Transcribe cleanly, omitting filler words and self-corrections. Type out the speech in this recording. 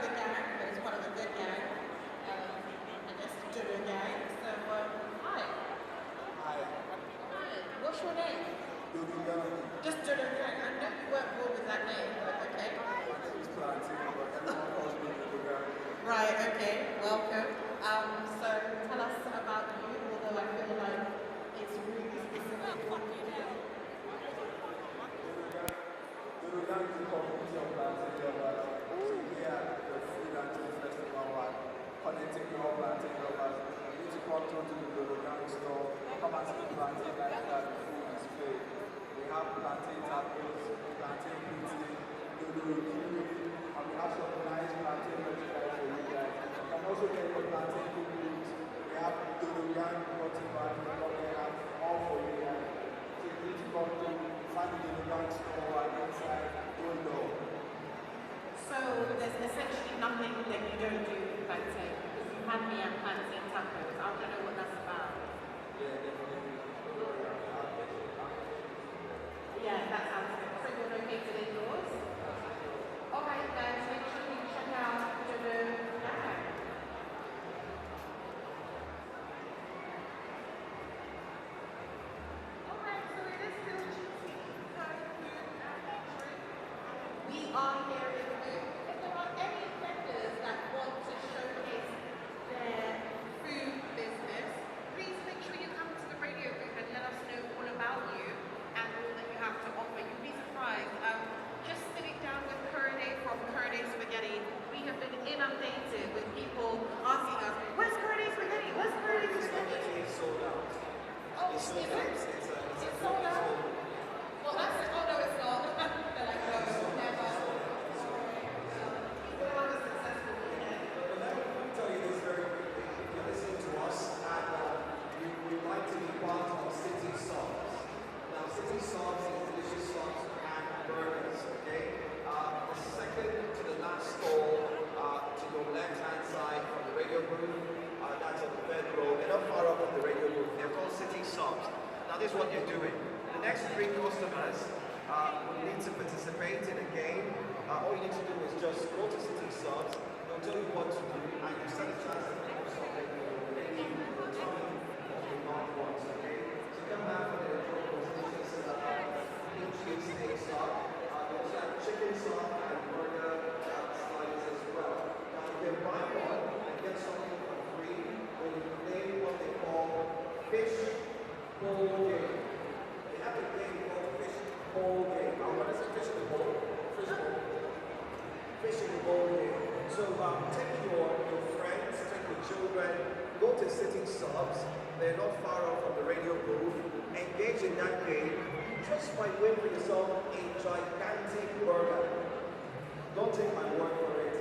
the gang, but it's part of the good gang. I guess Jodo gang. So, hi. Hi. Hi. What's your name? Jodo Gang. Just Jodo gang. I know you weren't born with that name, but okay. My name is Plantain, but everyone calls me Jodo Gang. Right, okay. Welcome. So tell us about you, although I feel like it's really specific. Jodo Gang is a community of plantain lovers. So here at the Food and Drink Festival, we're connecting with all plantain lovers. You need to come to the Jodo Gang store, come and see plantain lifestyle, the food is free. We have plantain tacos, plantain pizza, Jodo Rukiri, and we have some nice plantain merchandise for you guys. You can also get your plantain cookies. We have Jodo Gang, Motivan, all for you guys. So you need to come to find the Jodo Gang store and inside, don't know. So there's essentially nothing that you don't do with plantain. Because you had me at plantain tacos. I don't know what that's about. Yeah, definitely. Yeah, that sounds good. So you're located indoors? Alright guys, make sure you check out Jodo Gang. Alright, so it is still cheesy. Kind of food and drink. We are here in the booth. If there are any vendors that want to showcase their food business, please make sure you come to the radio booth and let us know all about you and all that you have to offer. You'd be surprised. Just sitting down with Kurede from Kurede Spaghetti, we have been inundated with people asking us, where's Kurede Spaghetti? Where's Kurede Spaghetti? It's sold out. Oh, It's is sold it? out. It's sold out? Well, that's it. Oh, no, it's not. They're like, no, never. People have a successful weekend. But let me tell you this very quickly. If you're listening to us and you'd like to be part of City Sauce. Now, City Sauce is delicious sauce and burgers, okay? The second to the last stall to your left-hand side from the radio booth, that's on the third row. They're not far up from the radio booth. They're called City Sauce. Now, this is what you're doing. The next 3 customers will need to participate in a game. All you need to do is just go to City Sauce. They'll tell you what to do, and you set a chance to do something you'll tell them what you want once, okay? So come back for the presentation so that cheese steak sauce. They also have chicken sauce and burger slices as well. Now you can buy one and get something for free when you play what they call fish bowl game. They have a game called fish bowl game. Now what is a fish in the bowl? Fish bowl. Fish in the bowl game. So take your friends, take your children, go to City Subs. They're not far off from the radio booth. Engage in that game. Just by win for yourself a gigantic burger. Don't take my word for it.